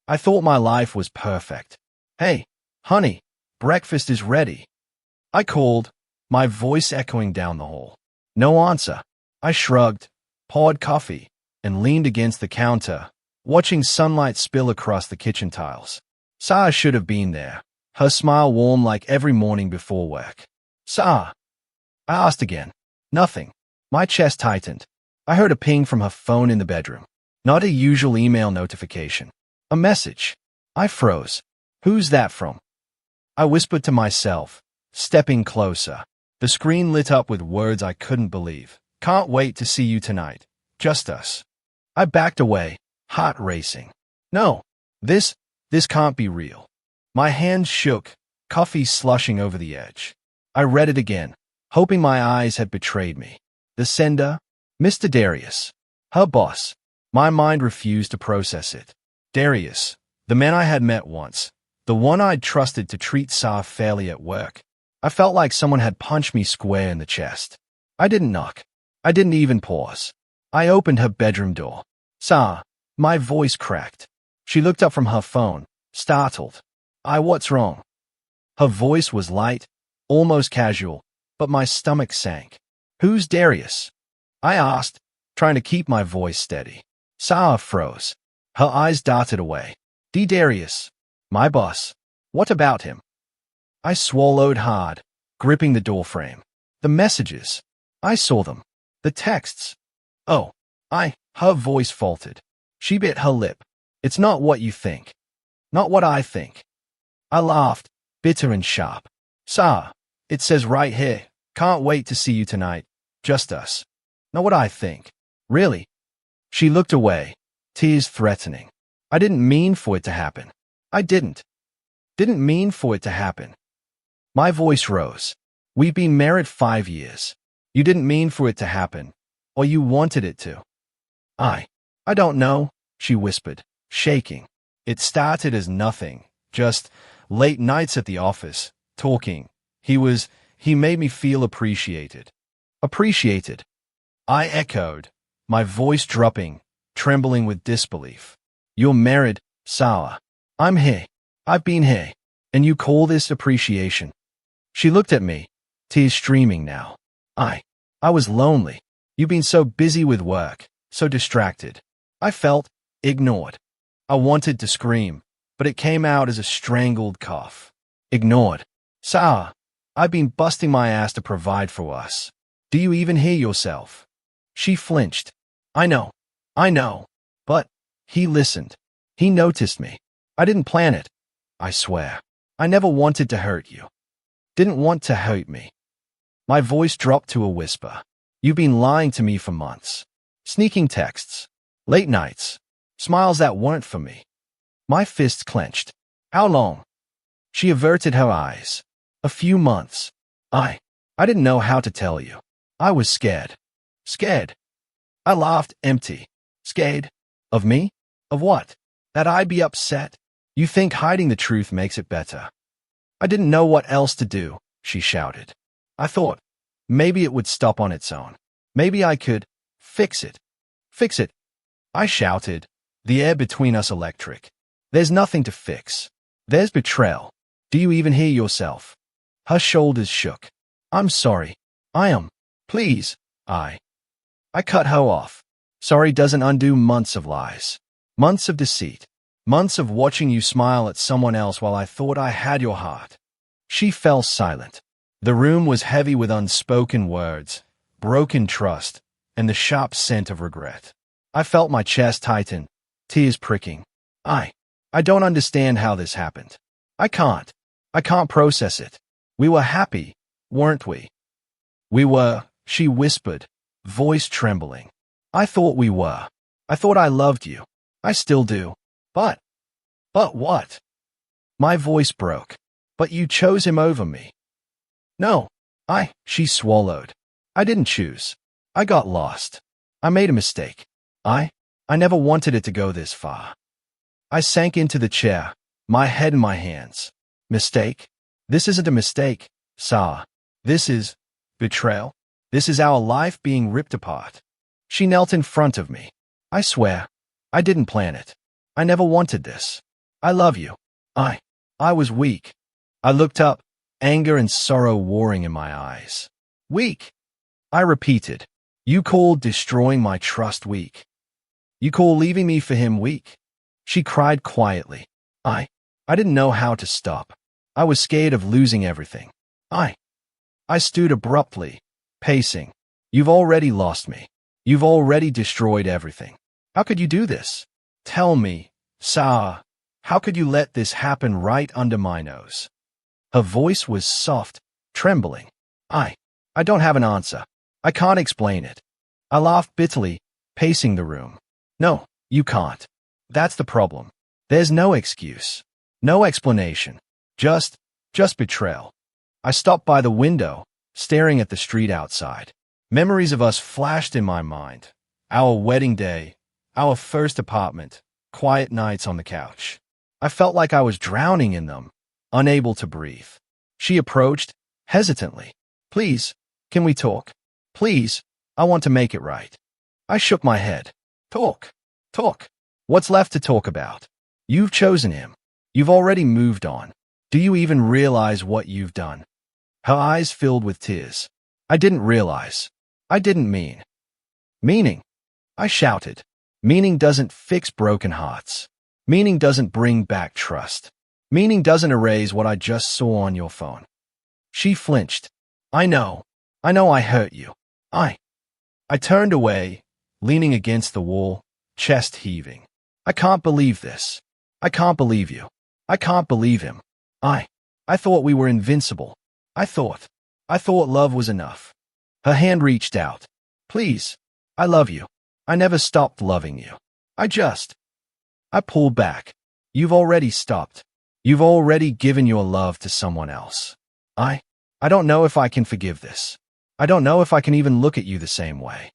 I thought my life was perfect. Hey, honey, breakfast is ready. I called, my voice echoing down the hall. No answer. I shrugged, poured coffee, and leaned against the counter, watching sunlight spill across the kitchen tiles. Sarah should have been there, her smile warm like every morning before work. Sarah? I asked again. Nothing. My chest tightened. I heard a ping from her phone in the bedroom. Not a usual email notification. A message. I froze. Who's that from? I whispered to myself, stepping closer. The screen lit up with words I couldn't believe. Can't wait to see you tonight. Just us. I backed away, heart racing. No, this can't be real. My hands shook, coffee slushing over the edge. I read it again, hoping my eyes had betrayed me. The sender, Mr. Darius. Her boss. My mind refused to process it. Darius, the man I had met once. The one I'd trusted to treat Sarah fairly at work. I felt like someone had punched me square in the chest. I didn't knock. I didn't even pause. I opened her bedroom door. Sarah, my voice cracked. She looked up from her phone, startled. What's wrong? Her voice was light, almost casual, but my stomach sank. Who's Darius? I asked, trying to keep my voice steady. Sarah froze. Her eyes darted away. Darius. My boss. What about him? I swallowed hard, gripping the doorframe. The messages. I saw them. The texts. Oh, her voice faltered. She bit her lip. It's not what you think. Not what I think. I laughed, bitter and sharp. Sarah, it says right here, can't wait to see you tonight. Just us. Not what I think. Really? She looked away, tears threatening. I didn't mean for it to happen. I didn't mean for it to happen. My voice rose. We've been married 5 years. You didn't mean for it to happen, or you wanted it to. I don't know, she whispered, shaking. It started as nothing, just late nights at the office, talking. He made me feel appreciated. Appreciated. I echoed, my voice dropping, trembling with disbelief. You're married, Sarah. I'm here. I've been here. And you call this appreciation? She looked at me, tears streaming now. I was lonely. You've been so busy with work, so distracted. I felt ignored. I wanted to scream, but it came out as a strangled cough. Ignored. Sarah, I've been busting my ass to provide for us. Do you even hear yourself? She flinched. I know. But he listened. He noticed me. I didn't plan it. I swear. I never wanted to hurt you. Didn't want to hurt me. My voice dropped to a whisper. You've been lying to me for months. Sneaking texts. Late nights. Smiles that weren't for me. My fists clenched. How long? She averted her eyes. A few months. I didn't know how to tell you. I was scared. Scared. I laughed empty. Scared? Of me? Of what? That I'd be upset? You think hiding the truth makes it better? I didn't know what else to do, she shouted. I thought, maybe it would stop on its own. Maybe I could fix it. Fix it. I shouted, the air between us electric. There's nothing to fix. There's betrayal. Do you even hear yourself? Her shoulders shook. I'm sorry. I am. Please. I cut her off. Sorry doesn't undo months of lies. Months of deceit. Months of watching you smile at someone else while I thought I had your heart. She fell silent. The room was heavy with unspoken words, broken trust, and the sharp scent of regret. I felt my chest tighten, tears pricking. I don't understand how this happened. I can't process it. We were happy, weren't we? We were, she whispered, voice trembling. I thought we were. I thought I loved you. I still do. But what? My voice broke. But you chose him over me. No, she swallowed. I didn't choose. I got lost. I made a mistake. I never wanted it to go this far. I sank into the chair, my head in my hands. Mistake? This isn't a mistake, Sarah. This is betrayal. This is our life being ripped apart. She knelt in front of me. I swear, I didn't plan it. I never wanted this. I love you. I was weak. I looked up, anger and sorrow warring in my eyes. Weak, I repeated. You call destroying my trust weak. You call leaving me for him weak. She cried quietly. I didn't know how to stop. I was scared of losing everything. I stood abruptly, pacing. You've already lost me. You've already destroyed everything. How could you do this? Tell me, Sarah, how could you let this happen right under my nose? Her voice was soft, trembling. I don't have an answer. I can't explain it. I laughed bitterly, pacing the room. No, you can't. That's the problem. There's no excuse. No explanation. Just betrayal. I stopped by the window, staring at the street outside. Memories of us flashed in my mind. Our wedding day, our first apartment, quiet nights on the couch. I felt like I was drowning in them, unable to breathe. She approached, hesitantly. Please, can we talk? Please, I want to make it right. I shook my head. Talk. What's left to talk about? You've chosen him. You've already moved on. Do you even realize what you've done? Her eyes filled with tears. I didn't realize. I didn't mean. Meaning? I shouted. Meaning doesn't fix broken hearts. Meaning doesn't bring back trust. Meaning doesn't erase what I just saw on your phone. She flinched. I know I hurt you. I turned away, leaning against the wall, chest heaving. I can't believe this. I can't believe you. I can't believe him. I thought we were invincible. I thought love was enough. Her hand reached out. Please, I love you. I never stopped loving you. I pulled back. You've already stopped. You've already given your love to someone else. I don't know if I can forgive this. I don't know if I can even look at you the same way.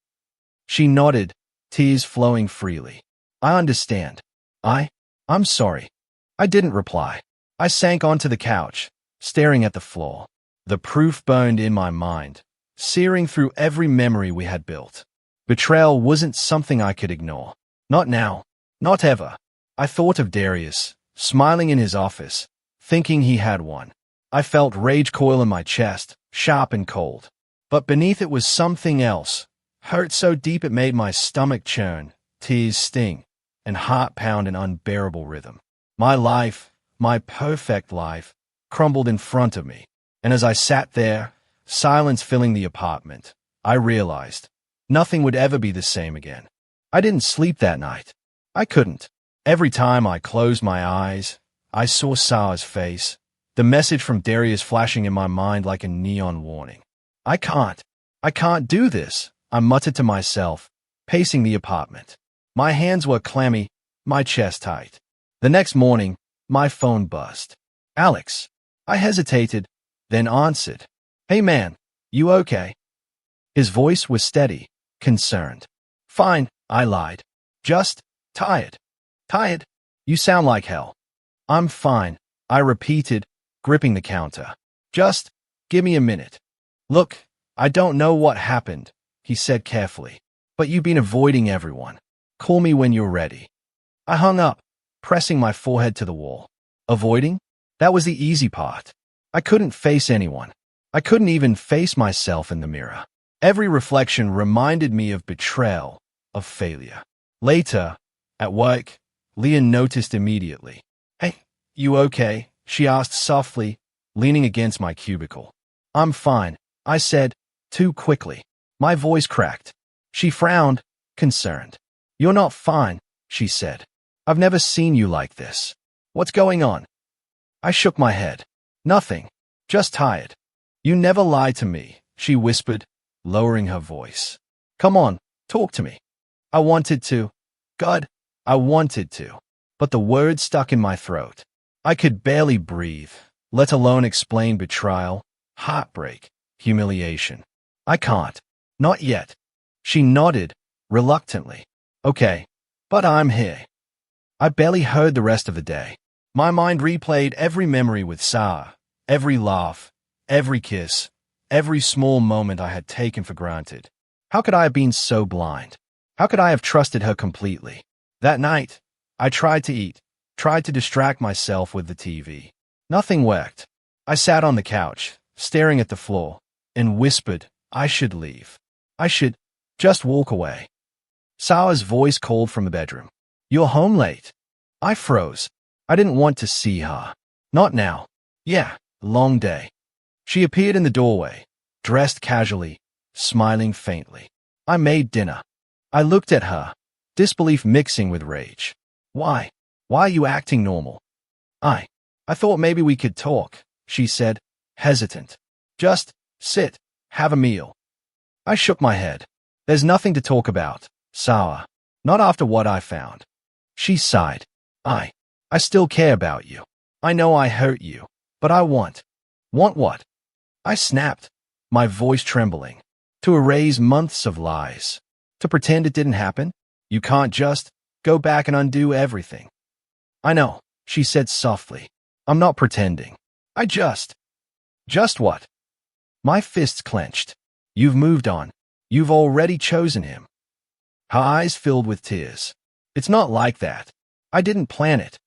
She nodded, tears flowing freely. I understand. I'm sorry. I didn't reply. I sank onto the couch, staring at the floor. The proof burned in my mind, searing through every memory we had built. Betrayal wasn't something I could ignore. Not now. Not ever. I thought of Darius, smiling in his office, thinking he had won. I felt rage coil in my chest, sharp and cold. But beneath it was something else, hurt so deep it made my stomach churn, tears sting, and heart pound in unbearable rhythm. My life, my perfect life, crumbled in front of me. And as I sat there, silence filling the apartment, I realized nothing would ever be the same again. I didn't sleep that night. I couldn't. Every time I closed my eyes, I saw Sarah's face, the message from Darius flashing in my mind like a neon warning. I can't do this, I muttered to myself, pacing the apartment. My hands were clammy, my chest tight. The next morning, my phone buzzed. Alex. I hesitated, then answered. Hey man, you okay? His voice was steady, concerned. Fine, I lied. Just tired. Tired? You sound like hell. I'm fine, I repeated, gripping the counter. Just give me a minute. Look, I don't know what happened, he said carefully, but you've been avoiding everyone. Call me when you're ready. I hung up, pressing my forehead to the wall. Avoiding? That was the easy part. I couldn't face anyone. I couldn't even face myself in the mirror. Every reflection reminded me of betrayal, of failure. Later, at work, Leah noticed immediately. Hey, you okay? She asked softly, leaning against my cubicle. I'm fine, I said, too quickly. My voice cracked. She frowned, concerned. You're not fine, she said. I've never seen you like this. What's going on? I shook my head. Nothing. Just tired. You never lied to me, she whispered, lowering her voice. Come on, talk to me. I wanted to. God, I wanted to. But the words stuck in my throat. I could barely breathe, let alone explain betrayal, heartbreak, humiliation. I can't. Not yet. She nodded, reluctantly. Okay, but I'm here. I barely heard the rest of the day. My mind replayed every memory with Sarah, every laugh, every kiss, every small moment I had taken for granted. How could I have been so blind? How could I have trusted her completely? That night, I tried to eat, tried to distract myself with the TV. Nothing worked. I sat on the couch, staring at the floor, and whispered, I should leave. I should just walk away. Sawa's voice called from the bedroom. You're home late. I froze. I didn't want to see her. Not now. Yeah, long day. She appeared in the doorway, dressed casually, smiling faintly. I made dinner. I looked at her, disbelief mixing with rage. Why? Why are you acting normal? I thought maybe we could talk, she said, hesitant. Just sit, have a meal. I shook my head. There's nothing to talk about, Sawa. Not after what I found. She sighed. I still care about you. I know I hurt you, but I want. Want what? I snapped, my voice trembling. To erase months of lies. To pretend it didn't happen? You can't just go back and undo everything. I know, she said softly. I'm not pretending. I just what? My fists clenched. You've moved on. You've already chosen him. Her eyes filled with tears. It's not like that. I didn't plan it.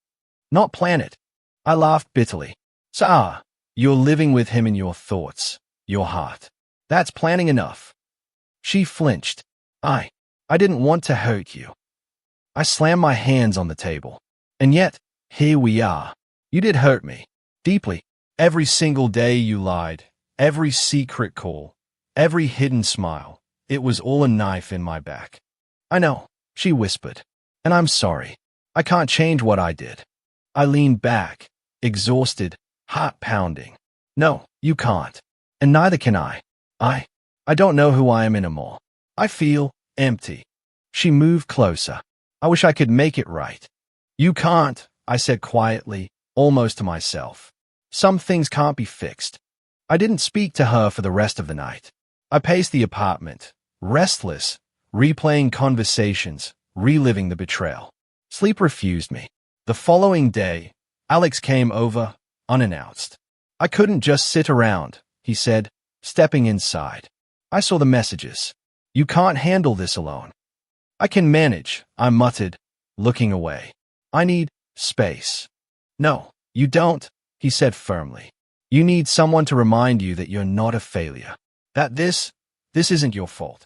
Not plan it. I laughed bitterly. Sawa, you're living with him in your thoughts, your heart. That's planning enough. She flinched. I didn't want to hurt you. I slammed my hands on the table. And yet, here we are. You did hurt me. Deeply. Every single day you lied. Every secret call. Every hidden smile. It was all a knife in my back. I know, she whispered. And I'm sorry. I can't change what I did. I leaned back, exhausted, heart pounding. No, you can't. And neither can I. I don't know who I am anymore. I feel empty. She moved closer. I wish I could make it right. You can't, I said quietly, almost to myself. Some things can't be fixed. I didn't speak to her for the rest of the night. I paced the apartment, restless, replaying conversations, reliving the betrayal. Sleep refused me. The following day, Alex came over, unannounced. I couldn't just sit around, he said, stepping inside. I saw the messages. You can't handle this alone. I can manage, I muttered, looking away. I need space. No, you don't, he said firmly. You need someone to remind you that you're not a failure. That this isn't your fault.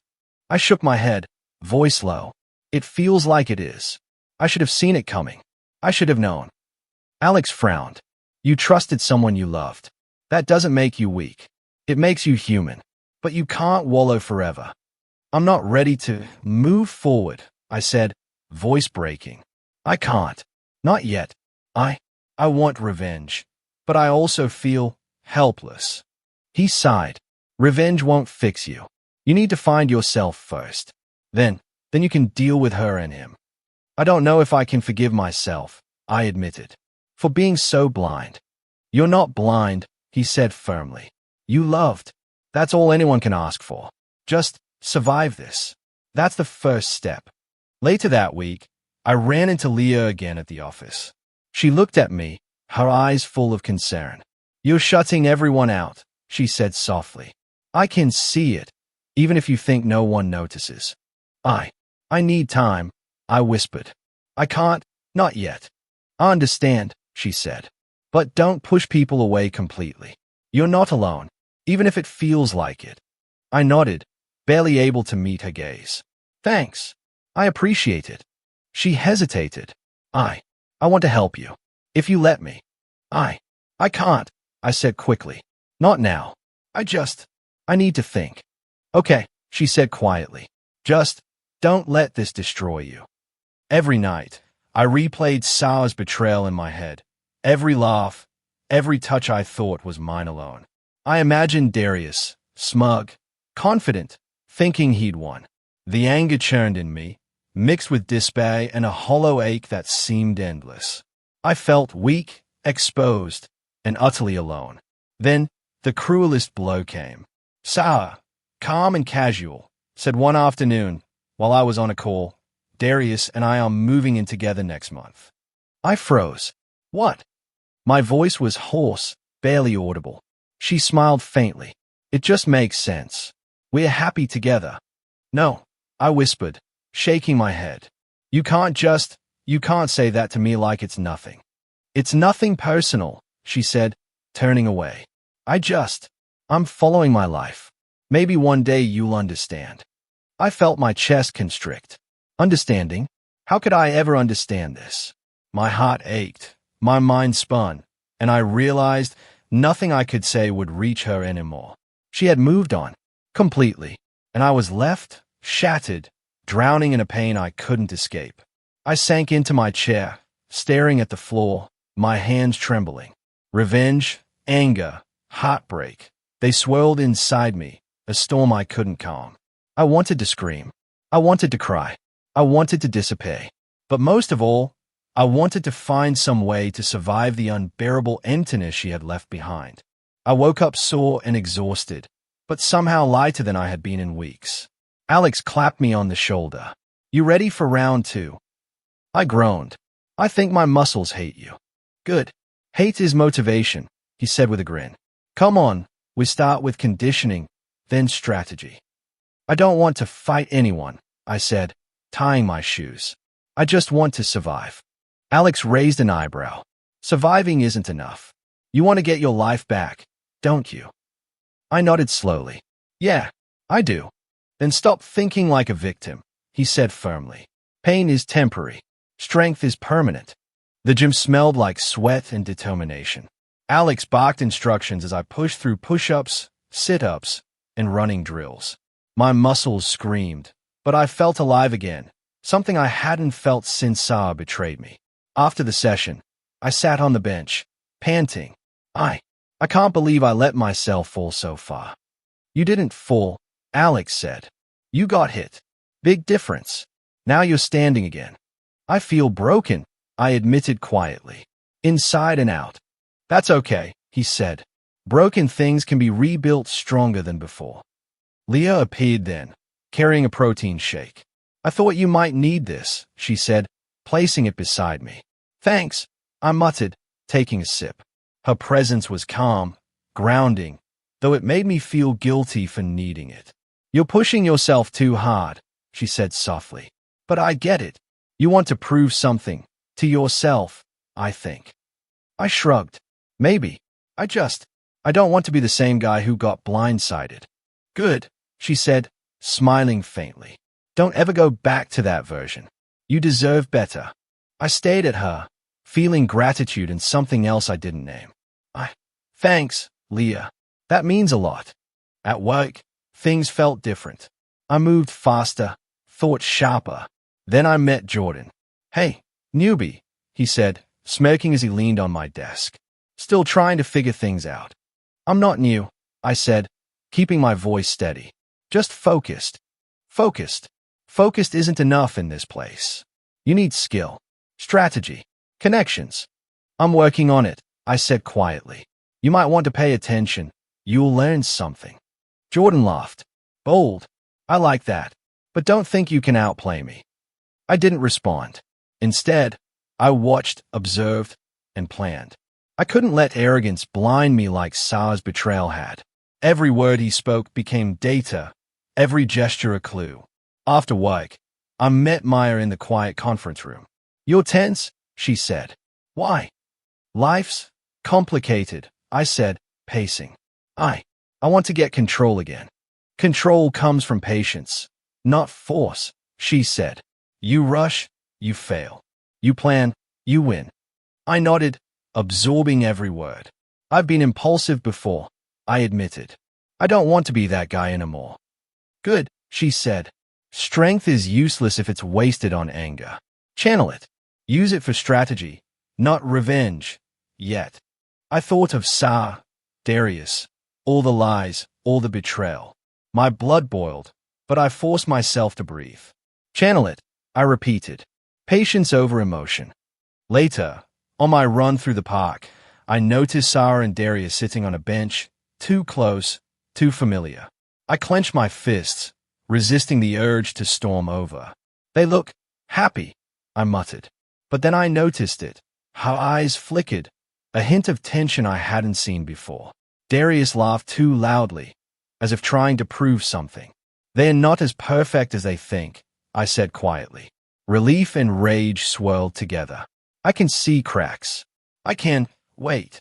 I shook my head, voice low. It feels like it is. I should have seen it coming. I should have known. Alex frowned. You trusted someone you loved. That doesn't make you weak. It makes you human. But you can't wallow forever. I'm not ready to move forward, I said, voice breaking. I can't. Not yet. I want revenge. But I also feel helpless. He sighed. Revenge won't fix you. You need to find yourself first. Then you can deal with her and him. I don't know if I can forgive myself, I admitted, for being so blind. You're not blind, he said firmly. You loved. That's all anyone can ask for. Just survive this. That's the first step. Later that week, I ran into Leah again at the office. She looked at me, her eyes full of concern. You're shutting everyone out, she said softly. I can see it, even if you think no one notices. I need time, I whispered. I can't, not yet. I understand, she said. But don't push people away completely. You're not alone, even if it feels like it. I nodded, barely able to meet her gaze. Thanks. I appreciate it. She hesitated. I want to help you. If you let me. I can't, I said quickly. Not now. I need to think. Okay, she said quietly. Just don't let this destroy you. Every night, I replayed Sawa's betrayal in my head. Every laugh, every touch I thought was mine alone. I imagined Darius, smug, confident, thinking he'd won. The anger churned in me, mixed with despair and a hollow ache that seemed endless. I felt weak, exposed, and utterly alone. Then, the cruelest blow came. Sawa, calm and casual, said one afternoon, while I was on a call, Darius and I are moving in together next month. I froze. What? My voice was hoarse, barely audible. She smiled faintly. It just makes sense. We're happy together. No, I whispered, shaking my head. You can't just You can't say that to me like it's nothing. It's nothing personal, she said, turning away. I'm following my life. Maybe one day you'll understand. I felt my chest constrict. Understanding? How could I ever understand this? My heart ached, my mind spun, and I realized nothing I could say would reach her anymore. She had moved on, completely, and I was left, shattered, drowning in a pain I couldn't escape. I sank into my chair, staring at the floor, my hands trembling. Revenge, anger, heartbreak, they swirled inside me, a storm I couldn't calm. I wanted to scream. I wanted to cry. I wanted to disappear. But most of all, I wanted to find some way to survive the unbearable emptiness she had left behind. I woke up sore and exhausted, but somehow lighter than I had been in weeks. Alex clapped me on the shoulder. You ready for round 2? I groaned. I think my muscles hate you. Good. Hate is motivation, he said with a grin. Come on, we start with conditioning, then strategy. I don't want to fight anyone, I said, tying my shoes. I just want to survive. Alex raised an eyebrow. Surviving isn't enough. You want to get your life back, don't you? I nodded slowly. Yeah, I do. Then stop thinking like a victim, he said firmly. Pain is temporary. Strength is permanent. The gym smelled like sweat and determination. Alex barked instructions as I pushed through push-ups, sit-ups, and running drills. My muscles screamed, but I felt alive again, something I hadn't felt since Sarah betrayed me. After the session, I sat on the bench, panting. I can't believe I let myself fall so far. You didn't fall, Alex said. You got hit. Big difference. Now you're standing again. I feel broken, I admitted quietly. Inside and out. That's okay, he said. Broken things can be rebuilt stronger than before. Leah appeared then, carrying a protein shake. I thought you might need this, she said, placing it beside me. Thanks, I muttered, taking a sip. Her presence was calm, grounding, though it made me feel guilty for needing it. You're pushing yourself too hard, she said softly. But I get it. You want to prove something, to yourself, I think. I shrugged. Maybe. I don't want to be the same guy who got blindsided. Good, she said, smiling faintly. Don't ever go back to that version. You deserve better. I stared at her, feeling gratitude and something else I didn't name. Thanks, Leah. That means a lot. At work, things felt different. I moved faster, thought sharper. Then I met Jordan. Hey, newbie, he said, smirking as he leaned on my desk. Still trying to figure things out. I'm not new, I said, keeping my voice steady. Just focused. Focused. Focused isn't enough in this place. You need skill, strategy, connections. I'm working on it, I said quietly. You might want to pay attention. You'll learn something. Jordan laughed. Bold. I like that. But don't think you can outplay me. I didn't respond. Instead, I watched, observed, and planned. I couldn't let arrogance blind me like Sar's betrayal had. Every word he spoke became data, every gesture a clue. After work, I met Maya in the quiet conference room. You're tense, she said. Why? Life's complicated, I said, pacing. I want to get control again. Control comes from patience, not force, she said. You rush, you fail. You plan, you win. I nodded, absorbing every word. I've been impulsive before, I admitted. I don't want to be that guy anymore. Good, she said. Strength is useless if it's wasted on anger. Channel it. Use it for strategy, not revenge. Yet. I thought of Sar, Darius, all the lies, all the betrayal. My blood boiled, but I forced myself to breathe. Channel it, I repeated. Patience over emotion. Later, on my run through the park, I noticed Sarah and Darius sitting on a bench, too close, too familiar. I clenched my fists, resisting the urge to storm over. They look happy, I muttered. But then I noticed it. Her eyes flickered, a hint of tension I hadn't seen before. Darius laughed too loudly, as if trying to prove something. They are not as perfect as they think, I said quietly. Relief and rage swirled together. I can see cracks. I can wait.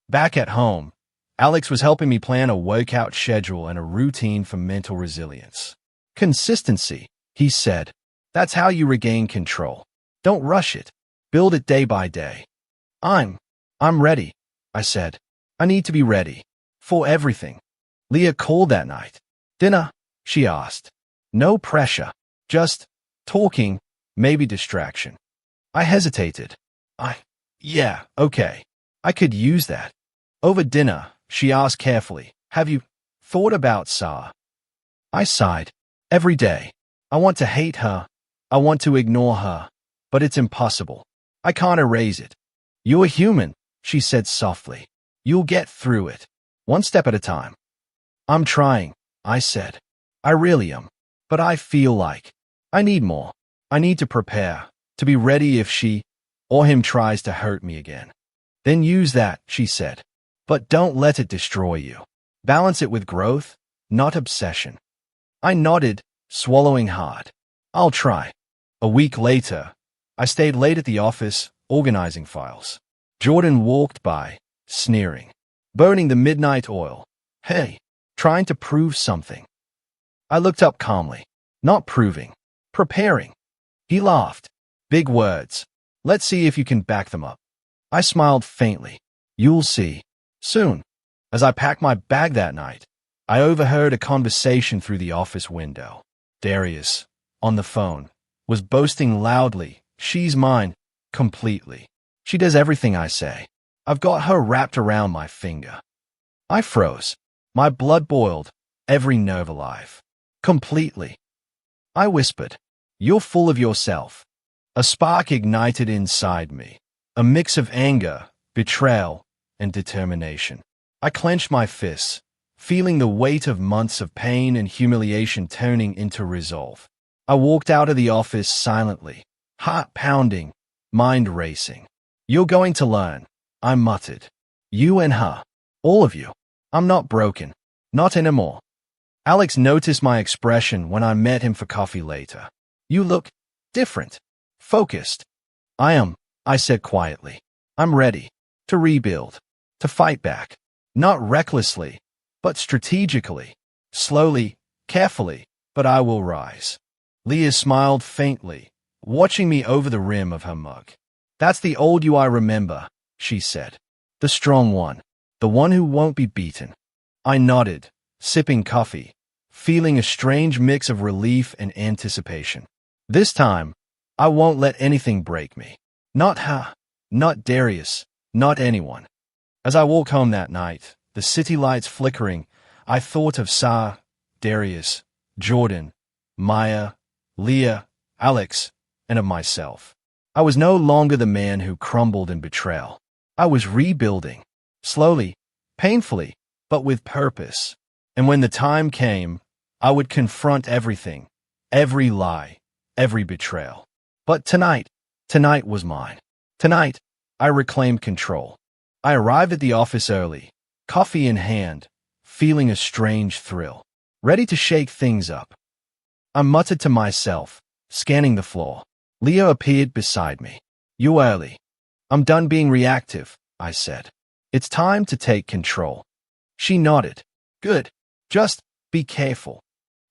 Back at home, Alex was helping me plan a workout schedule and a routine for mental resilience. Consistency, he said. That's how you regain control. Don't rush it. Build it day by day. I'm ready, I said. I need to be ready. For everything. Leah called that night. Dinner? She asked. No pressure. Just talking, maybe distraction. I hesitated. Yeah, okay. I could use that. Over dinner, she asked carefully, have you thought about Sarah? I sighed. Every day. I want to hate her. I want to ignore her. But it's impossible. I can't erase it. You're human, she said softly. You'll get through it. One step at a time. I'm trying, I said. I really am. But I feel like I need more. I need to prepare, to be ready if she or him tries to hurt me again. Then use that, she said. But don't let it destroy you. Balance it with growth, not obsession. I nodded, swallowing hard. I'll try. A week later, I stayed late at the office, organizing files. Jordan walked by, sneering, burning the midnight oil. Hey, trying to prove something. I looked up calmly. Not proving. Preparing. He laughed. Big words. Let's see if you can back them up. I smiled faintly. You'll see. Soon. As I packed my bag that night, I overheard a conversation through the office window. Darius, on the phone, was boasting loudly. She's mine, completely. She does everything I say. I've got her wrapped around my finger. I froze. My blood boiled, every nerve alive. Completely. I whispered, you're full of yourself. A spark ignited inside me, a mix of anger, betrayal, and determination. I clenched my fists, feeling the weight of months of pain and humiliation turning into resolve. I walked out of the office silently, heart pounding, mind racing. You're going to learn, I muttered. You and her. All of you. I'm not broken. Not anymore. Alex noticed my expression when I met him for coffee later. You look different. Focused. I said quietly. I'm ready. To rebuild. To fight back. Not recklessly, but strategically. Slowly, carefully, but I will rise. Leah smiled faintly, watching me over the rim of her mug. That's the old you I remember, she said. The strong one. The one who won't be beaten. I nodded, sipping coffee, feeling a strange mix of relief and anticipation. This time, I won't let anything break me. Not her, not Darius, not anyone. As I walked home that night, the city lights flickering, I thought of Sarah, Darius, Jordan, Maya, Leah, Alex, and of myself. I was no longer the man who crumbled in betrayal. I was rebuilding, slowly, painfully, but with purpose. And when the time came, I would confront everything, every lie, every betrayal. But tonight was mine. Tonight, I reclaimed control. I arrived at the office early, coffee in hand, feeling a strange thrill, ready to shake things up. I muttered to myself, scanning the floor. Leo appeared beside me. You early. I'm done being reactive, I said. It's time to take control. She nodded. Good. Just be careful.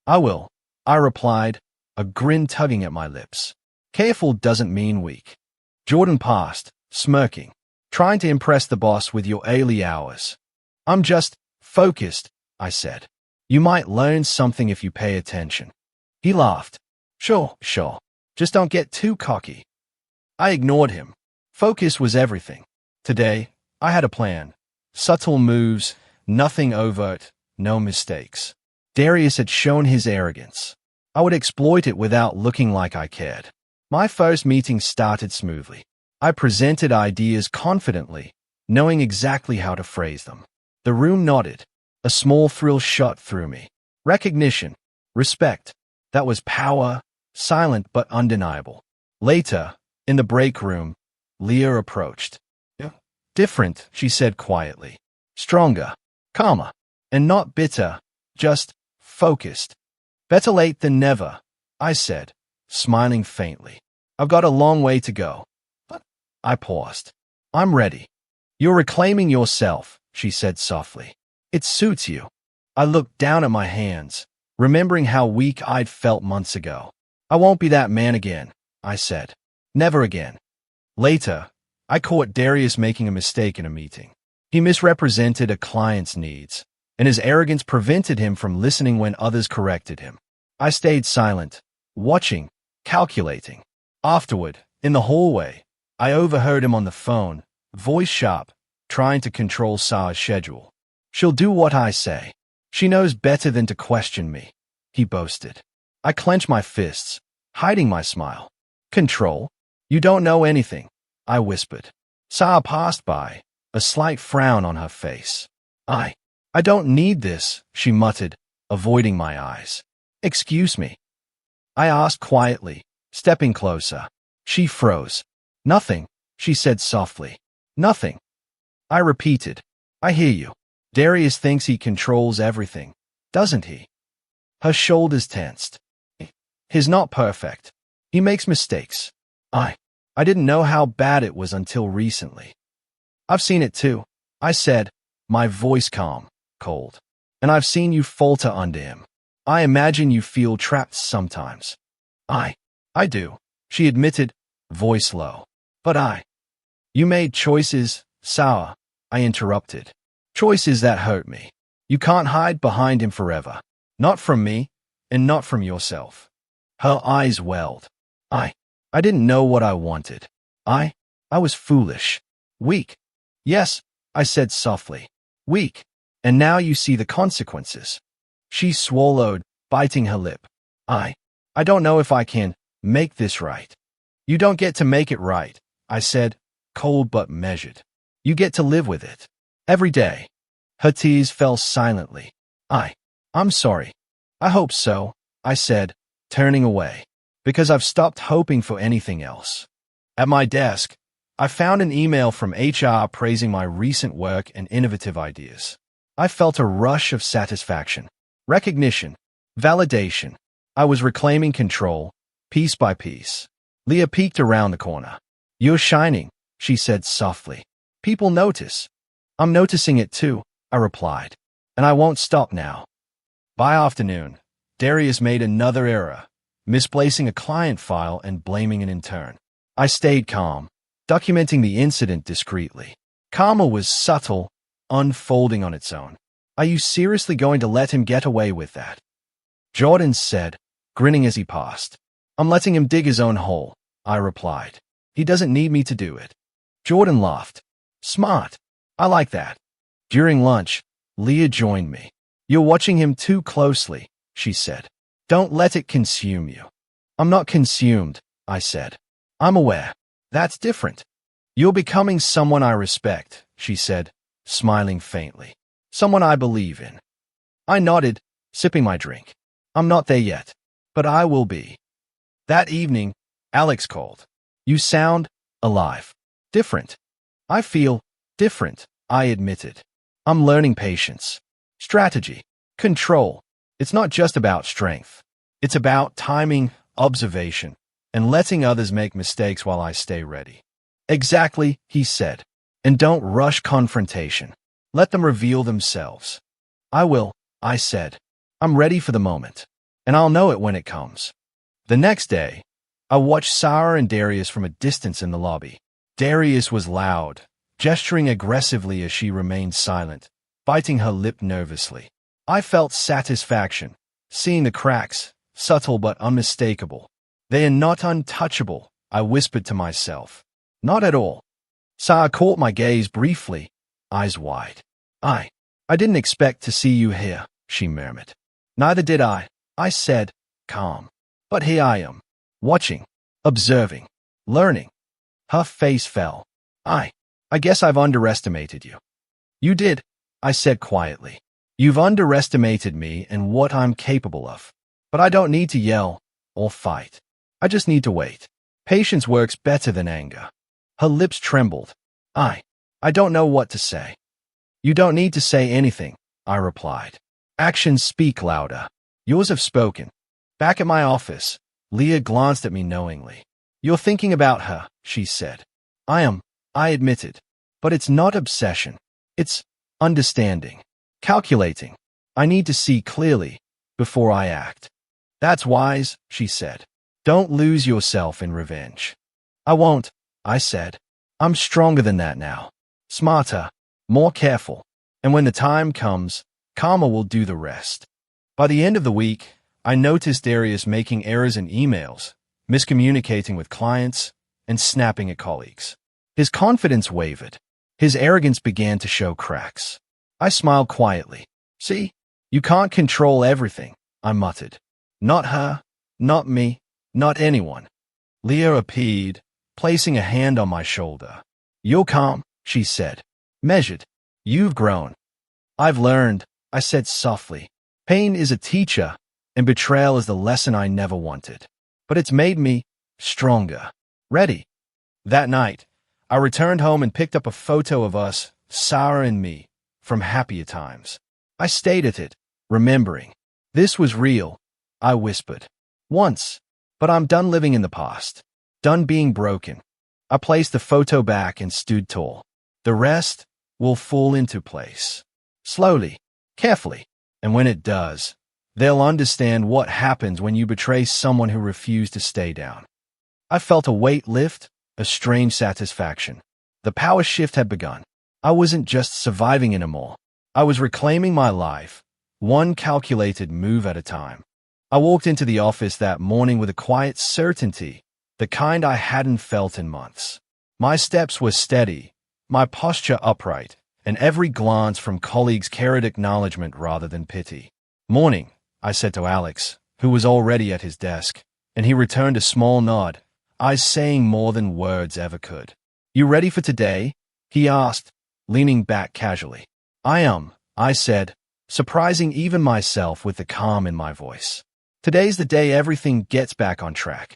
I will, I replied, a grin tugging at my lips. Careful doesn't mean weak. Jordan passed, smirking, trying to impress the boss with your early hours. I'm just focused, I said. You might learn something if you pay attention. He laughed. Sure. Just don't get too cocky. I ignored him. Focus was everything. Today, I had a plan. Subtle moves, nothing overt, no mistakes. Darius had shown his arrogance. I would exploit it without looking like I cared. My first meeting started smoothly. I presented ideas confidently, knowing exactly how to phrase them. The room nodded. A small thrill shot through me. Recognition. Respect. That was power, silent but undeniable. Later, in the break room, Leah approached. Different, she said quietly. Stronger, calmer, and not bitter, just focused. Better late than never, I said, smiling faintly. I've got a long way to go. But I paused. I'm ready. You're reclaiming yourself, she said softly. It suits you. I looked down at my hands, remembering how weak I'd felt months ago. I won't be that man again, I said. Never again. Later, I caught Darius making a mistake in a meeting. He misrepresented a client's needs, and his arrogance prevented him from listening when others corrected him. I stayed silent, watching, calculating. Afterward, in the hallway, I overheard him on the phone, voice sharp, trying to control Sarah's schedule. She'll do what I say. She knows better than to question me, he boasted. I clenched my fists, hiding my smile. Control? You don't know anything, I whispered. Sarah passed by, a slight frown on her face. I don't need this, she muttered, avoiding my eyes. Excuse me. I asked quietly, stepping closer. She froze. Nothing, she said softly. Nothing. I repeated. I hear you. Darius thinks he controls everything, doesn't he? Her shoulders tensed. He's not perfect. He makes mistakes. I didn't know how bad it was until recently. I've seen it too, I said, my voice calm, cold. And I've seen you falter under him. I imagine you feel trapped sometimes. I do, she admitted, voice low. But you made choices, Sarah, I interrupted. Choices that hurt me. You can't hide behind him forever. Not from me, and not from yourself. Her eyes welled. I didn't know what I wanted. I was foolish. Weak. Yes, I said softly. Weak. And now you see the consequences. She swallowed, biting her lip. I don't know if I can make this right. You don't get to make it right, I said, cold but measured. You get to live with it. Every day. Her tears fell silently. I'm sorry. I hope so, I said, turning away, because I've stopped hoping for anything else. At my desk, I found an email from HR praising my recent work and innovative ideas. I felt a rush of satisfaction, recognition, validation. I was reclaiming control, piece by piece. Leah peeked around the corner. You're shining, she said softly. People notice. I'm noticing it too, I replied. And I won't stop now. By afternoon, Darius made another error, misplacing a client file and blaming an intern. I stayed calm, documenting the incident discreetly. Karma was subtle, unfolding on its own. Are you seriously going to let him get away with that? Jordan said, grinning as he passed. I'm letting him dig his own hole, I replied. He doesn't need me to do it. Jordan laughed. Smart. I like that. During lunch, Leah joined me. You're watching him too closely, she said. Don't let it consume you. I'm not consumed, I said. I'm aware. That's different. You're becoming someone I respect, she said, smiling faintly. Someone I believe in. I nodded, sipping my drink. I'm not there yet, but I will be. That evening, Alex called. You sound alive. Different. I feel different, I admitted. I'm learning patience, strategy, control. It's not just about strength. It's about timing, observation, and letting others make mistakes while I stay ready. Exactly, he said. And don't rush confrontation. Let them reveal themselves. I will, I said. I'm ready for the moment, and I'll know it when it comes. The next day, I watched Sarah and Darius from a distance in the lobby. Darius was loud, gesturing aggressively as she remained silent, biting her lip nervously. I felt satisfaction, seeing the cracks, subtle but unmistakable. They are not untouchable, I whispered to myself. Not at all. Sarah caught my gaze briefly, eyes wide. I didn't expect to see you here, she murmured. Neither did I said, calm. But here I am, watching, observing, learning. Her face fell. I guess I've underestimated you. You did, I said quietly. You've underestimated me and what I'm capable of. But I don't need to yell or fight. I just need to wait. Patience works better than anger. Her lips trembled. I don't know what to say. You don't need to say anything, I replied. Actions speak louder. Yours have spoken. Back at my office, Leah glanced at me knowingly. You're thinking about her, she said. I am, I admitted. But it's not obsession. It's understanding. Calculating. I need to see clearly before I act. That's wise, she said. Don't lose yourself in revenge. I won't, I said. I'm stronger than that now. Smarter, more careful. And when the time comes, karma will do the rest. By the end of the week, I noticed Darius making errors in emails, miscommunicating with clients, and snapping at colleagues. His confidence wavered. His arrogance began to show cracks. I smiled quietly. See, you can't control everything, I muttered. Not her, not me, not anyone. Leah appeared, placing a hand on my shoulder. You're calm, she said. Measured. You've grown. I've learned, I said softly. Pain is a teacher, and betrayal is the lesson I never wanted. But it's made me stronger. Ready. That night, I returned home and picked up a photo of us, Sarah and me, from happier times. I stayed at it, remembering. This was real, I whispered. Once. But I'm done living in the past. Done being broken. I placed the photo back and stood tall. The rest will fall into place. Slowly, carefully. And when it does, they'll understand what happens when you betray someone who refused to stay down. I felt a weight lift, a strange satisfaction. The power shift had begun. I wasn't just surviving anymore. I was reclaiming my life, one calculated move at a time. I walked into the office that morning with a quiet certainty, the kind I hadn't felt in months. My steps were steady, my posture upright, and every glance from colleagues carried acknowledgement rather than pity. Morning, I said to Alex, who was already at his desk, and he returned a small nod, eyes saying more than words ever could. You ready for today? He asked, leaning back casually. I am, I said, surprising even myself with the calm in my voice. Today's the day everything gets back on track.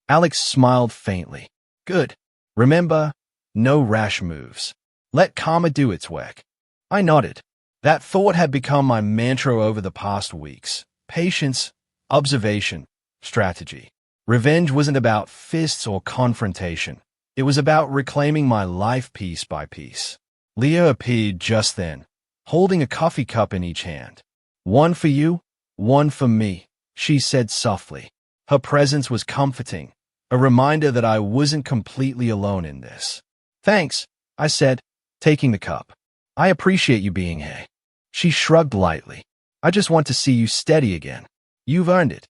Alex smiled faintly. Good. Remember, no rash moves. Let karma do its work. I nodded. That thought had become my mantra over the past weeks. Patience, observation, strategy. Revenge wasn't about fists or confrontation. It was about reclaiming my life piece by piece. Leah appeared just then, holding a coffee cup in each hand. One for you, one for me, she said softly. Her presence was comforting, a reminder that I wasn't completely alone in this. Thanks, I said, taking the cup. I appreciate you being here. She shrugged lightly. I just want to see you steady again. You've earned it.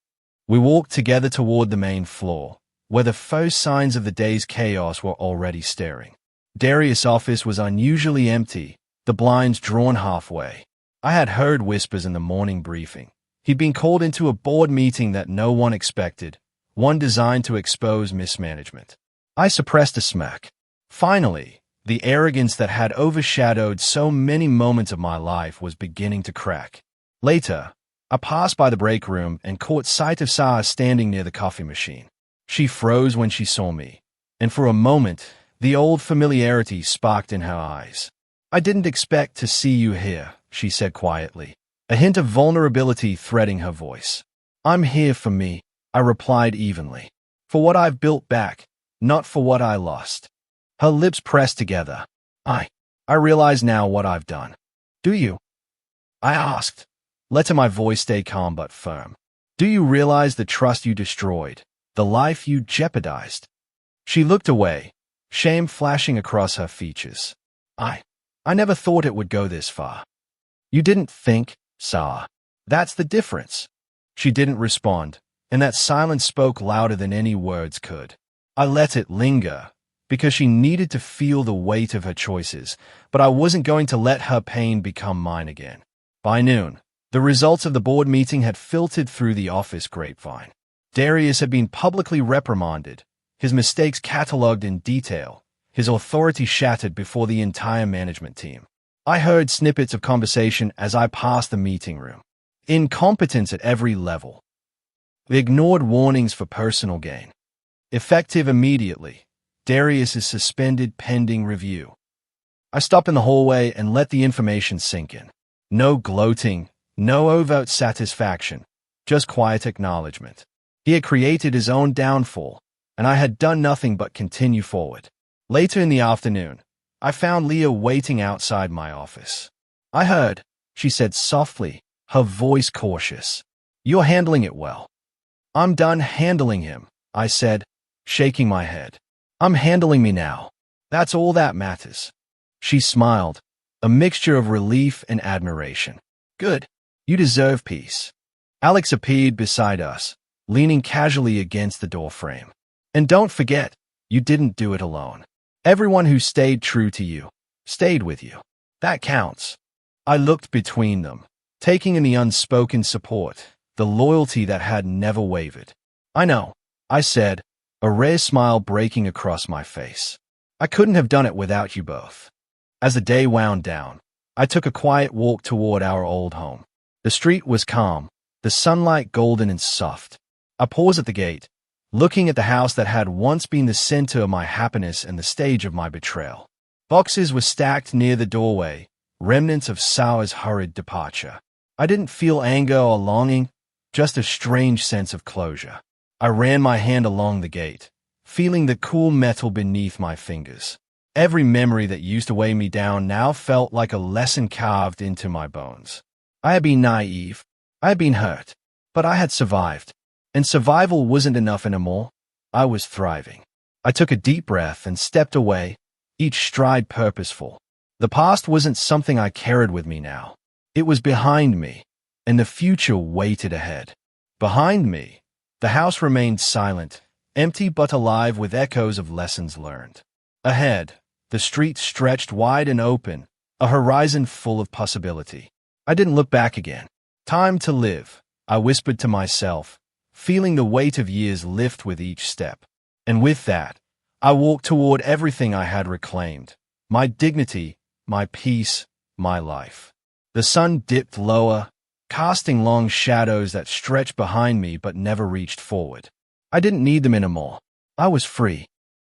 We walked together toward the main floor, where the first signs of the day's chaos were already stirring. Darius' office was unusually empty, the blinds drawn halfway. I had heard whispers in the morning briefing. He'd been called into a board meeting that no one expected, one designed to expose mismanagement. I suppressed a smirk. Finally, the arrogance that had overshadowed so many moments of my life was beginning to crack. Later, I passed by the break room and caught sight of Sarah standing near the coffee machine. She froze when she saw me, and for a moment, the old familiarity sparked in her eyes. I didn't expect to see you here, she said quietly, a hint of vulnerability threading her voice. I'm here for me, I replied evenly. For what I've built back, not for what I lost. Her lips pressed together. I realize now what I've done. Do you? I asked, letting my voice stay calm but firm. Do you realize the trust you destroyed, the life you jeopardized? She looked away, shame flashing across her features. I never thought it would go this far. You didn't think, Sarah. That's the difference. She didn't respond, and that silence spoke louder than any words could. I let it linger, because she needed to feel the weight of her choices, but I wasn't going to let her pain become mine again. By noon, the results of the board meeting had filtered through the office grapevine. Darius had been publicly reprimanded, his mistakes catalogued in detail, his authority shattered before the entire management team. I heard snippets of conversation as I passed the meeting room. Incompetence at every level. They ignored warnings for personal gain. Effective immediately. Darius is suspended pending review. I stopped in the hallway and let the information sink in. No gloating, no overt satisfaction, just quiet acknowledgement. He had created his own downfall, and I had done nothing but continue forward. Later in the afternoon, I found Leah waiting outside my office. "I heard," she said softly, her voice cautious. "You're handling it well." "I'm done handling him," I said, shaking my head. "I'm handling me now. That's all that matters." She smiled, a mixture of relief and admiration. "Good. You deserve peace." Alex appeared beside us, leaning casually against the doorframe. "And don't forget, you didn't do it alone. Everyone who stayed true to you, stayed with you. That counts." I looked between them, taking in the unspoken support, the loyalty that had never wavered. "I know," I said, a rare smile breaking across my face. "I couldn't have done it without you both." As the day wound down, I took a quiet walk toward our old home. The street was calm, the sunlight golden and soft. I paused at the gate, looking at the house that had once been the center of my happiness and the stage of my betrayal. Boxes were stacked near the doorway, remnants of Sauer's hurried departure. I didn't feel anger or longing, just a strange sense of closure. I ran my hand along the gate, feeling the cool metal beneath my fingers. Every memory that used to weigh me down now felt like a lesson carved into my bones. I had been naive, I had been hurt, but I had survived. And survival wasn't enough anymore. I was thriving. I took a deep breath and stepped away, each stride purposeful. The past wasn't something I carried with me now. It was behind me, and the future waited ahead. Behind me, the house remained silent, empty but alive with echoes of lessons learned. Ahead, the street stretched wide and open, a horizon full of possibility. I didn't look back again. "Time to live," I whispered to myself, feeling the weight of years lift with each step. And with that, I walked toward everything I had reclaimed: my dignity, my peace, my life. The sun dipped lower, casting long shadows that stretched behind me but never reached forward. I didn't need them anymore. I was free.